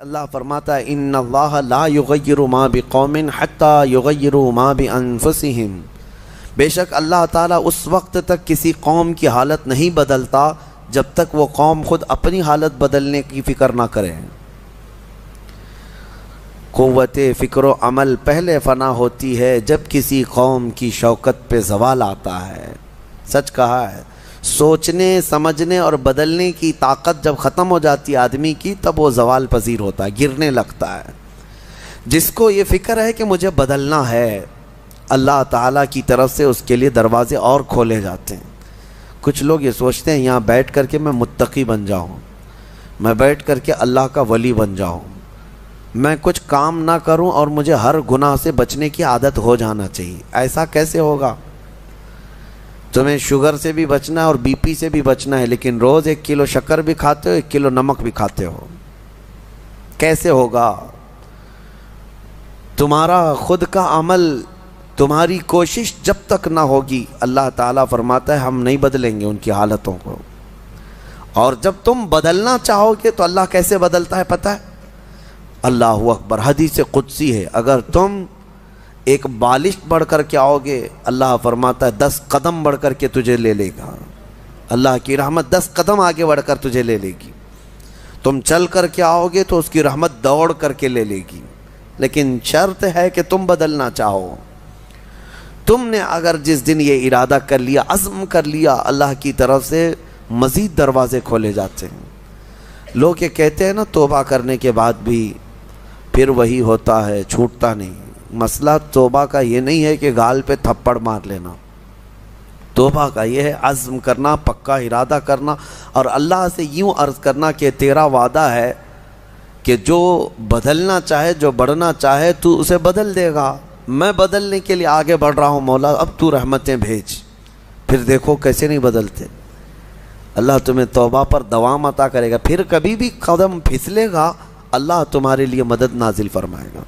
اللہ فرماتا ہے ان اللہ لا یغیر ما بقوم حتی یغیروا ما بانفسہم، بے شک اللہ تعالیٰ اس وقت تک کسی قوم کی حالت نہیں بدلتا جب تک وہ قوم خود اپنی حالت بدلنے کی فکر نہ کرے۔ قوت فکر و عمل پہلے فنا ہوتی ہے جب کسی قوم کی شوکت پہ زوال آتا ہے۔ سچ کہا ہے، سوچنے سمجھنے اور بدلنے کی طاقت جب ختم ہو جاتی ہے آدمی کی، تب وہ زوال پذیر ہوتا ہے، گرنے لگتا ہے۔ جس کو یہ فکر ہے کہ مجھے بدلنا ہے، اللہ تعالیٰ کی طرف سے اس کے لیے دروازے اور کھولے جاتے ہیں۔ کچھ لوگ یہ سوچتے ہیں یہاں بیٹھ کر کے میں متقی بن جاؤں، میں بیٹھ کر کے اللہ کا ولی بن جاؤں، میں کچھ کام نہ کروں اور مجھے ہر گناہ سے بچنے کی عادت ہو جانا چاہیے۔ ایسا کیسے ہوگا؟ تمہیں شوگر سے بھی بچنا ہے اور بی پی سے بھی بچنا ہے، لیکن روز 1 کلو شکر بھی کھاتے ہو، 1 کلو نمک بھی کھاتے ہو، کیسے ہوگا؟ تمہارا خود کا عمل، تمہاری کوشش جب تک نہ ہوگی، اللہ تعالیٰ فرماتا ہے ہم نہیں بدلیں گے ان کی حالتوں کو۔ اور جب تم بدلنا چاہو گے تو اللہ کیسے بدلتا ہے پتہ ہے؟ اللہ اکبر، حدیث قدسی ہے، اگر تم ایک بالش بڑھ کر کے آؤ گے، اللہ فرماتا ہے 10 قدم بڑھ کر کے تجھے لے لے گا۔ اللہ کی رحمت 10 قدم آگے بڑھ کر تجھے لے لے گی۔ تم چل کر کے آؤ گے تو اس کی رحمت دوڑ کر کے لے لے گی، لیکن شرط ہے کہ تم بدلنا چاہو۔ تم نے اگر جس دن یہ ارادہ کر لیا، عزم کر لیا، اللہ کی طرف سے مزید دروازے کھولے جاتے ہیں۔ لوگ یہ کہتے ہیں نا توبہ کرنے کے بعد بھی پھر وہی ہوتا ہے، چھوٹتا نہیں۔ مسئلہ توبہ کا یہ نہیں ہے کہ گال پہ تھپڑ مار لینا، توبہ کا یہ ہے عزم کرنا، پکا ارادہ کرنا، اور اللہ سے یوں عرض کرنا کہ تیرا وعدہ ہے کہ جو بدلنا چاہے، جو بڑھنا چاہے تو اسے بدل دے گا۔ میں بدلنے کے لیے آگے بڑھ رہا ہوں مولا، اب تو رحمتیں بھیج۔ پھر دیکھو کیسے نہیں بدلتے۔ اللہ تمہیں توبہ پر دوام عطا کرے گا، پھر کبھی بھی قدم پھسلے گا اللہ تمہارے لیے مدد نازل فرمائے گا۔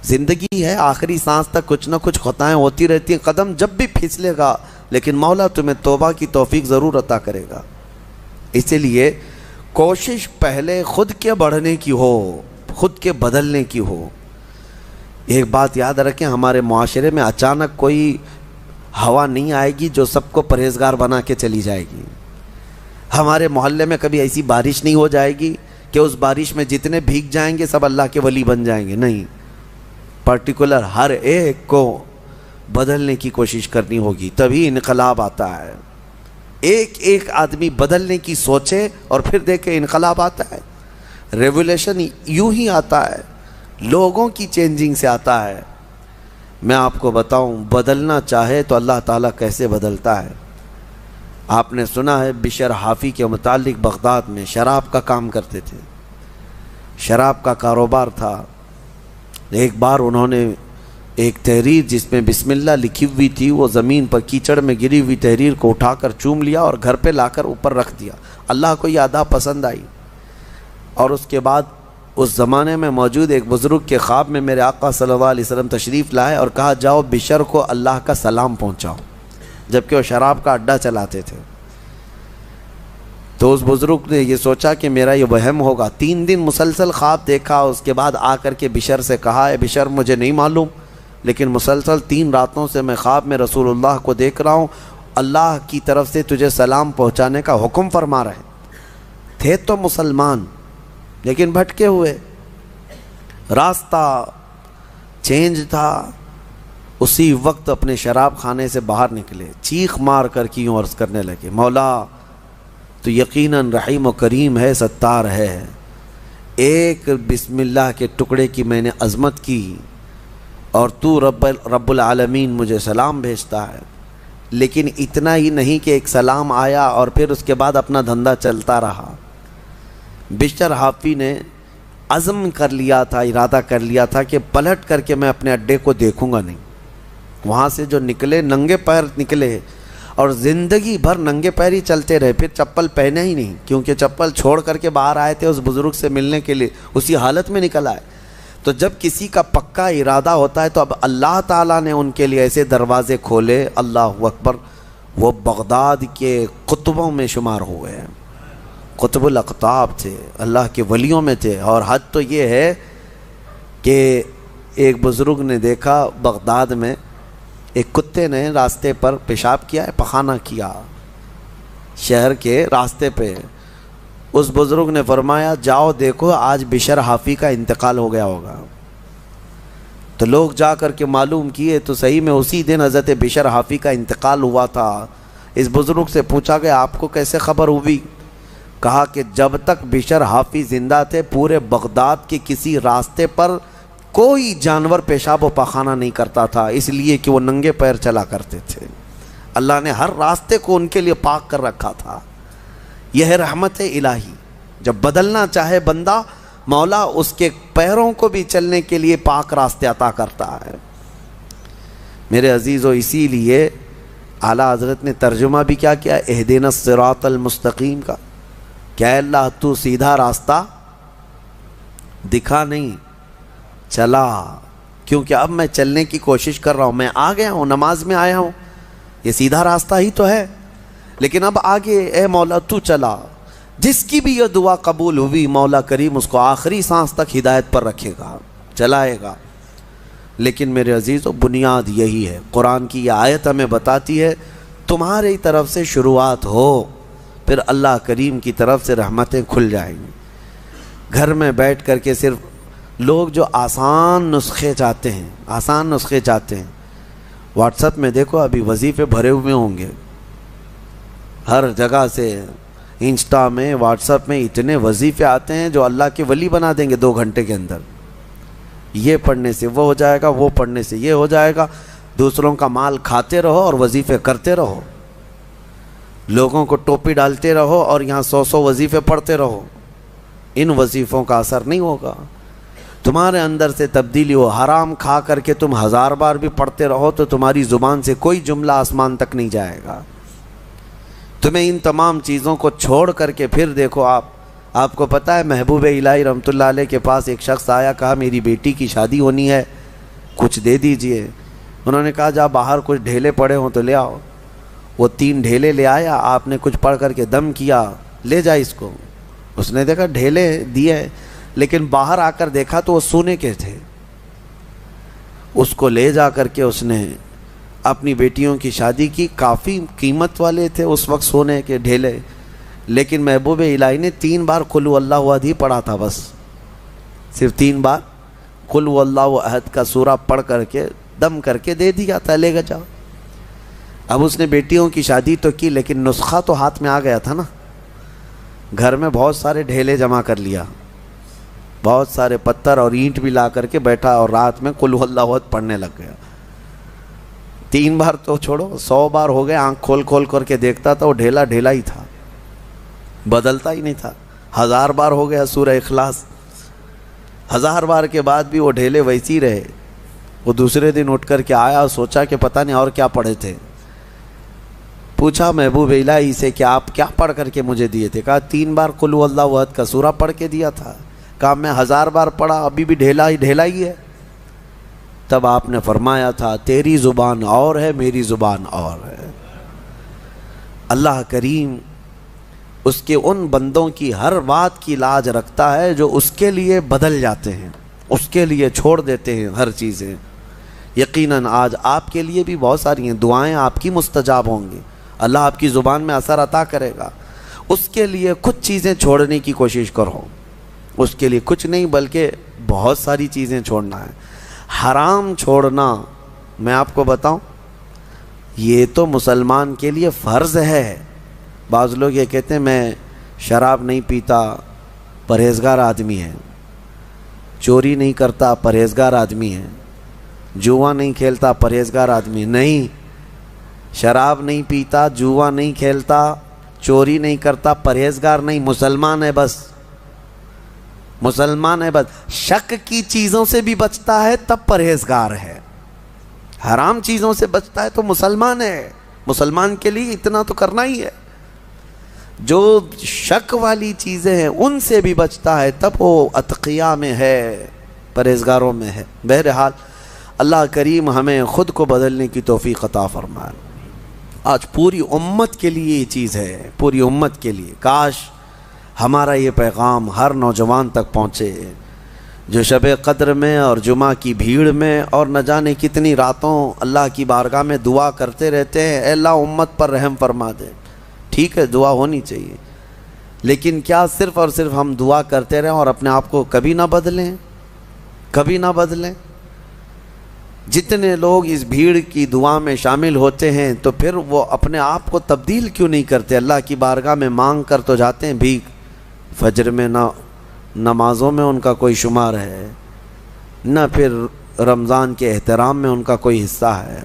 زندگی ہے، آخری سانس تک کچھ نہ کچھ خطائیں ہوتی رہتی ہیں، قدم جب بھی پھسلے گا لیکن مولا تمہیں توبہ کی توفیق ضرور عطا کرے گا۔ اسی لیے کوشش پہلے خود کے بڑھنے کی ہو، خود کے بدلنے کی ہو۔ ایک بات یاد رکھیں، ہمارے معاشرے میں اچانک کوئی ہوا نہیں آئے گی جو سب کو پرہیزگار بنا کے چلی جائے گی۔ ہمارے محلے میں کبھی ایسی بارش نہیں ہو جائے گی کہ اس بارش میں جتنے بھیگ جائیں گے سب اللہ کے ولی بن جائیں گے، نہیں، پرٹیکولر ہر ایک کو بدلنے کی کوشش کرنی ہوگی، تبھی انقلاب آتا ہے۔ ایک ایک آدمی بدلنے کی سوچے اور پھر دیکھے انقلاب آتا ہے۔ ریولیوشن یوں ہی آتا ہے، لوگوں کی چینجنگ سے آتا ہے۔ میں آپ کو بتاؤں، بدلنا چاہے تو اللہ تعالیٰ کیسے بدلتا ہے۔ آپ نے سنا ہے بشر حافی کے متعلق بغداد میں شراب کا کام کرتے تھے، شراب کا کاروبار تھا۔ ایک بار انہوں نے ایک تحریر جس میں بسم اللہ لکھی ہوئی تھی، وہ زمین پر کیچڑ میں گری ہوئی تحریر کو اٹھا کر چوم لیا اور گھر پہ لا کر اوپر رکھ دیا۔ اللہ کو یہ ادا پسند آئی، اور اس کے بعد اس زمانے میں موجود ایک بزرگ کے خواب میں میرے آقا صلی اللہ علیہ وسلم تشریف لائے اور کہا جاؤ بشر کو اللہ کا سلام پہنچاؤ، جبکہ وہ شراب کا اڈا چلاتے تھے۔ تو اس بزرگ نے یہ سوچا کہ میرا یہ وہم ہوگا، 3 دن مسلسل خواب دیکھا، اس کے بعد آ کر کے بشر سے کہا اے بشر مجھے نہیں معلوم، لیکن مسلسل 3 راتوں سے میں خواب میں رسول اللہ کو دیکھ رہا ہوں، اللہ کی طرف سے تجھے سلام پہنچانے کا حکم فرما رہے تھے۔ تو مسلمان لیکن بھٹکے ہوئے، راستہ چینج تھا۔ اسی وقت اپنے شراب خانے سے باہر نکلے، چیخ مار کر کی یوں عرض کرنے لگے مولا تو یقیناً رحیم و کریم ہے، ستار ہے، ایک بسم اللہ کے ٹکڑے کی میں نے عظمت کی اور تو رب العالمین مجھے سلام بھیجتا ہے، لیکن اتنا ہی نہیں کہ ایک سلام آیا اور پھر اس کے بعد اپنا دھندا چلتا رہا۔ بشر حافی نے عزم کر لیا تھا، ارادہ کر لیا تھا کہ پلٹ کر کے میں اپنے اڈے کو دیکھوں گا نہیں۔ وہاں سے جو نکلے ننگے پیر نکلے اور زندگی بھر ننگے پیر ہی چلتے رہے، پھر چپل پہنے ہی نہیں، کیونکہ چپل چھوڑ کر کے باہر آئے تھے اس بزرگ سے ملنے کے لیے، اسی حالت میں نکل آئے۔ تو جب کسی کا پکا ارادہ ہوتا ہے تو اب اللہ تعالیٰ نے ان کے لیے ایسے دروازے کھولے، اللہ اکبر، وہ بغداد کے قطبوں میں شمار ہوئے ہیں۔ قطب الاقطاب تھے، اللہ کے ولیوں میں تھے. اور حد تو یہ ہے کہ ایک بزرگ نے دیکھا بغداد میں ایک کتے نے راستے پر پیشاب کیا ہے، پخانہ کیا شہر کے راستے پہ. اس بزرگ نے فرمایا جاؤ دیکھو آج بشر حافی کا انتقال ہو گیا ہوگا. تو لوگ جا کر کے معلوم کیے تو صحیح میں اسی دن حضرت بشر حافی کا انتقال ہوا تھا. اس بزرگ سے پوچھا گیا آپ کو کیسے خبر ہوئی؟ کہا کہ جب تک بشر حافی زندہ تھے پورے بغداد کے کسی راستے پر کوئی جانور پیشاب و پخانہ نہیں کرتا تھا، اس لیے کہ وہ ننگے پیر چلا کرتے تھے. اللہ نے ہر راستے کو ان کے لیے پاک کر رکھا تھا. یہ ہے رحمت الہی. جب بدلنا چاہے بندہ مولا اس کے پیروں کو بھی چلنے کے لیے پاک راستے عطا کرتا ہے. میرے عزیزو اسی لیے اعلیٰ حضرت نے ترجمہ بھی کیا کیا اہدنا الصراط المستقیم کا. کیا اللہ تو سیدھا راستہ دکھا نہیں چلا، کیونکہ اب میں چلنے کی کوشش کر رہا ہوں، میں آ گیا ہوں، نماز میں آیا ہوں، یہ سیدھا راستہ ہی تو ہے، لیکن اب آگے اے مولا تو چلا. جس کی بھی یہ دعا قبول ہوئی مولا کریم اس کو آخری سانس تک ہدایت پر رکھے گا، چلائے گا. لیکن میرے عزیزو بنیاد یہی ہے. قرآن کی یہ آیت ہمیں بتاتی ہے تمہاری طرف سے شروعات ہو، پھر اللہ کریم کی طرف سے رحمتیں کھل جائیں گی. گھر میں بیٹھ کر کے صرف لوگ جو آسان نسخے چاہتے ہیں، واٹس ایپ میں دیکھو ابھی وظیفے بھرے ہوئے ہوں گے ہر جگہ سے. انسٹا میں واٹس ایپ میں اتنے وظیفے آتے ہیں جو اللہ کے ولی بنا دیں گے 2 گھنٹے کے اندر. یہ پڑھنے سے وہ ہو جائے گا، وہ پڑھنے سے یہ ہو جائے گا. دوسروں کا مال کھاتے رہو اور وظیفے کرتے رہو، لوگوں کو ٹوپی ڈالتے رہو اور یہاں 100 وظیفے پڑھتے رہو. ان وظیفوں کا اثر نہیں ہوگا. تمہارے اندر سے تبدیلی ہو. حرام کھا کر کے تم 1000 بار بھی پڑھتے رہو تو تمہاری زبان سے کوئی جملہ آسمان تک نہیں جائے گا. تمہیں ان تمام چیزوں کو چھوڑ کر کے پھر دیکھو آپ کو پتہ ہے محبوب الہی رحمۃ اللہ علیہ کے پاس ایک شخص آیا، کہا میری بیٹی کی شادی ہونی ہے، کچھ دے دیجئے. انہوں نے کہا جا باہر کچھ ڈھیلے پڑے ہوں تو لے آؤ. وہ 3 ڈھیلے لے آیا. آپ نے کچھ پڑھ کر کے دم کیا، لے جا اس کو. اس نے دیکھا ڈھیلے دیے لیکن باہر آ کر دیکھا تو وہ سونے کے تھے. اس کو لے جا کر کے اس نے اپنی بیٹیوں کی شادی کی. کافی قیمت والے تھے اس وقت سونے کے ڈھیلے، لیکن محبوب الہی نے 3 بار قل هو اللہ احد ہی پڑھا تھا. بس صرف 3 بار قل هو اللہ احد کا سورہ پڑھ کر کے دم کر کے دے دیا تھا، لے گا جاؤ. اب اس نے بیٹیوں کی شادی تو کی لیکن نسخہ تو ہاتھ میں آ گیا تھا نا. گھر میں بہت سارے ڈھیلے جمع کر لیا، بہت سارے پتھر اور اینٹ بھی لا کر کے بیٹھا اور رات میں قل هو اللہ احد پڑھنے لگ گیا. 3 بار تو چھوڑو 100 بار ہو گئے. آنکھ کھول کر کے دیکھتا تھا وہ ڈھیلا ہی تھا، بدلتا ہی نہیں تھا. 1000 بار ہو گیا سورہ اخلاص، 1000 بار کے بعد بھی وہ ڈھیلے ویسی رہے. وہ دوسرے دن اٹھ کر کے آیا اور سوچا کہ پتہ نہیں اور کیا پڑھے تھے. پوچھا محبوب الہی سے کہ آپ کیا پڑھ کر کے مجھے دیے تھے؟ کہا 3 بار قل هو اللہ احد کا سورہ پڑھ کے دیا تھا. کہا میں 1000 بار پڑھا ابھی بھی ڈھیلا ہی ہے. تب آپ نے فرمایا تھا تیری زبان اور ہے، میری زبان اور ہے. اللہ کریم اس کے ان بندوں کی ہر بات کی لاج رکھتا ہے جو اس کے لیے بدل جاتے ہیں، اس کے لیے چھوڑ دیتے ہیں ہر چیزیں. یقیناً آج آپ کے لیے بھی بہت ساری ہیں دعائیں آپ کی مستجاب ہوں گی، اللہ آپ کی زبان میں اثر عطا کرے گا. اس کے لیے کچھ چیزیں چھوڑنے کی کوشش کرو. اس کے لیے کچھ نہیں بلکہ بہت ساری چیزیں چھوڑنا ہے. حرام چھوڑنا میں آپ کو بتاؤں یہ تو مسلمان کے لیے فرض ہے. بعض لوگ یہ کہتے ہیں میں شراب نہیں پیتا، پرہیزگار آدمی ہے، چوری نہیں کرتا، پرہیزگار آدمی ہے، جوا نہیں کھیلتا، پرہیزگار آدمی. نہیں، شراب نہیں پیتا، جوا نہیں کھیلتا، چوری نہیں کرتا، پرہیزگار نہیں، مسلمان ہے بس. مسلمان ہے بس. شک کی چیزوں سے بھی بچتا ہے تب پرہیزگار ہے. حرام چیزوں سے بچتا ہے تو مسلمان ہے. مسلمان کے لیے اتنا تو کرنا ہی ہے. جو شک والی چیزیں ہیں ان سے بھی بچتا ہے تب وہ اتقیاء میں ہے، پرہیزگاروں میں ہے. بہرحال اللہ کریم ہمیں خود کو بدلنے کی توفیق عطا فرمائے. آج پوری امت کے لیے یہ چیز ہے، پوری امت کے لیے. کاش ہمارا یہ پیغام ہر نوجوان تک پہنچے جو شب قدر میں اور جمعہ کی بھیڑ میں اور نہ جانے کتنی راتوں اللہ کی بارگاہ میں دعا کرتے رہتے ہیں، اے اللہ امت پر رحم فرما دے۔ ٹھیک ہے، دعا ہونی چاہیے، لیکن کیا صرف اور صرف ہم دعا کرتے رہیں اور اپنے آپ کو کبھی نہ بدلیں؟ کبھی نہ بدلیں؟ جتنے لوگ اس بھیڑ کی دعا میں شامل ہوتے ہیں تو پھر وہ اپنے آپ کو تبدیل کیوں نہیں کرتے؟ اللہ کی بارگاہ میں مانگ کر تو جاتے ہیں بھیک، فجر میں نہ نمازوں میں ان کا کوئی شمار ہے، نہ پھر رمضان کے احترام میں ان کا کوئی حصہ ہے۔